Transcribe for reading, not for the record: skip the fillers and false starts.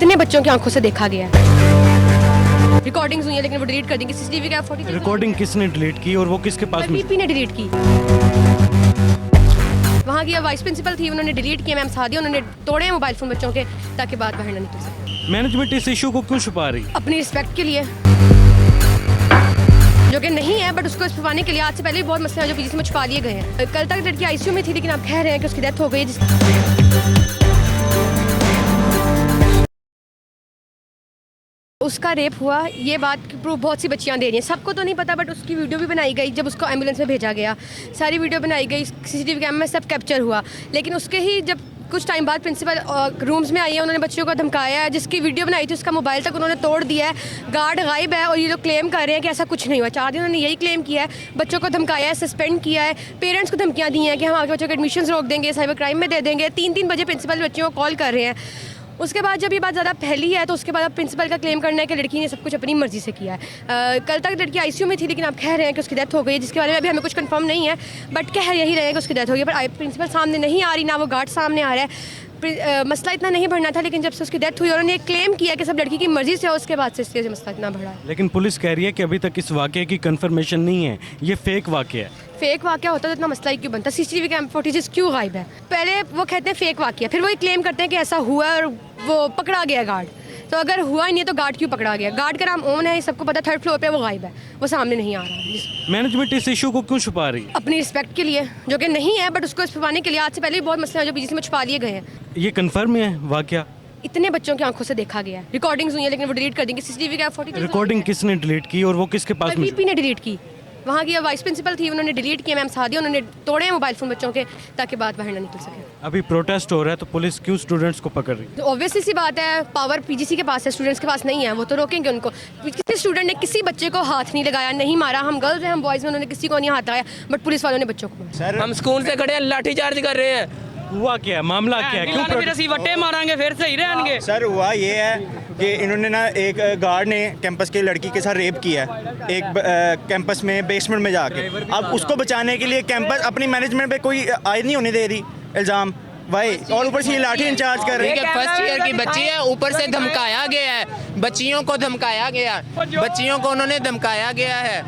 इतने बच्चों की आंखों से देखा गया है। रिकॉर्डिंग्स हुई है लेकिन वो डिलीट कर देंगे। सीसीटीवी का फुटेज रिकॉर्डिंग किसने डिलीट की और वो किसके पास मिली? वीपी ने डिलीट की। वहाँ की वाइस प्रिंसिपल थी, उन्होंने डिलीट किया। मैम सादिया, उन्होंने तोड़े हैं मोबाइल फ़ोन बच्चों के ताकि बात बाहर ना निकल सके। मैनेजमेंट इस इशू को क्यों छुपा रही? अपनी रिस्पेक्ट के लिए, जो कि नहीं है, बट उसको छुपाने के लिए आज से पहले भी बहुत मसले हैं जो पीजी में छुपा लिए गए हैं। कल तक लड़की आईसीयू में थी लेकिन आप कह रहे हैं कि उसकी डेथ हो गई। उसका रेप हुआ, ये बात की प्रूफ बहुत सी बच्चियां दे रही हैं। सबको तो नहीं पता, बट उसकी वीडियो भी बनाई गई जब उसको एम्बुलेंस में भेजा गया। सारी वीडियो बनाई गई, सीसीटीवी कैमरे में सब कैप्चर हुआ। लेकिन उसके ही जब कुछ टाइम बाद प्रिंसिपल रूम्स में आई है, उन्होंने बच्चों को धमकाया है। जिसकी वीडियो बनाई थी उसका मोबाइल तक उन्होंने तोड़ दिया है। गार्ड गायब है और ये लोग क्लेम कर रहे हैं कि ऐसा कुछ नहीं हुआ। 4 दिन उन्होंने यही क्लेम किया है। बच्चों को धमकाया है, सस्पेंड किया है, पेरेंट्स को धमकियाँ दी हैं कि हम आगे बच्चों के एडमिशन रोक देंगे, साइबर क्राइम में दे देंगे। 3-3 बजे प्रिंसिपल बच्चों को कॉल कर रहे हैं। उसके बाद जब ये बात ज़्यादा फैली है तो उसके बाद अब प्रिंसिपल का क्लेम करना है कि लड़की ने सब कुछ अपनी मर्जी से किया है। कल तक लड़की आईसीयू में थी लेकिन आप कह रहे हैं कि उसकी डेथ हो गई है, जिसके बारे में अभी हमें कुछ कंफर्म नहीं है, बट कह यही रहे हैं कि उसकी डेथ हो गई। पर प्रिंसिपल सामने नहीं आ रही, ना वो गार्ड सामने आ रहा है। मसला इतना नहीं बढ़ना था, लेकिन जब से उसकी डेथ हुई उन्होंने क्लेम किया कि सब लड़की की मर्जी से, उसके बाद से इसके मसला इतना बढ़ा है। लेकिन पुलिस कह रही है कि अभी तक इस वाकये की कंफर्मेशन नहीं है, ये फेक वाकया है। फेक वाकया होता तो इतना मसला ही क्यों बनता? सीसीटीवी कैम फुटेजेस क्यों गायब है? पहले वो कहते हैं फेक वाकया, फिर वो ये क्लेम करते हैं कि ऐसा हुआ और वो पकड़ा गया गार्ड। तो अगर हुआ ही नहीं तो गार्ड क्यों पकड़ा गया? गार्ड का नाम ओम है, सबको पता। 3rd फ्लोर पे वो गायब है, वो सामने नहीं आ रहा है। मैनेजमेंट इस इशू को क्यों छुपा रही? अपनी रिस्पेक्ट के लिए, जो कि नहीं है, बट उसको छुपाने के लिए आज से पहले भी बहुत मसले हैं जो पीजी में छुपा लिए गए हैं। ये कंफर्म है वाकया? इतने बच्चों की आंखों से देखा गया है। रिकॉर्डिंग्स हुई है लेकिन वो डिलीट कर देंगे। सीसीटीवी का फुटेज रिकॉर्डिंग किसने डिलीट की और वो किसके पास मिली? वीपी ने डिलीट की। वहाँ की वाइस प्रिंसिपल थी, उन्होंने डिलीट किया। मैम सादिया, उन्होंने तोड़े हैं मोबाइल फ़ोन बच्चों के ताकि बात बाहर ना निकल सके। अभी प्रोटेस्ट हो रहा है तो पुलिस क्यों स्टूडेंट्स को पकड़ रही है? तो ऑब्वियसली सी बात है, पावर पीजीसी के पास है, स्टूडेंट्स के पास नहीं है। वो तो रोकेंगे उनको। किसी स्टूडेंट ने किसी बच्चे को हाथ नहीं लगाया, नहीं मारा। हम गर्ल्स हैं, हम बॉयज़ में, उन्होंने किसी को नहीं हाथ लगाया, बट पुलिस वालों ने बच्चों को मारा। सर हम स्कूल से खड़े हैं, लाठी चार्ज कर रहे हैं। हुआ क्या है, मामला क्या है, क्यों फिर ਅਸੀਂ ਵੱਟੇ ਮਾਰਾਂਗੇ ਫਿਰ सही रहणगे। सर हुआ ये है कि इन्होंने ना एक गार्ड ने कैंपस के लड़की के साथ रेप किया है एक कैंपस में बेसमेंट में जाके। अब उसको बचाने के लिए कैंपस अपनी मैनेजमेंट पे कोई आयद नहीं होने दे रही इल्ज़ाम भाई, और ऊपर से ये लाठी इंचार्ज कर रही है। फर्स्ट ईयर की बच्ची है, ऊपर से धमकाया गया है, बच्चियों को धमकाया गया, बच्चियों को उन्होंने धमकाया गया है।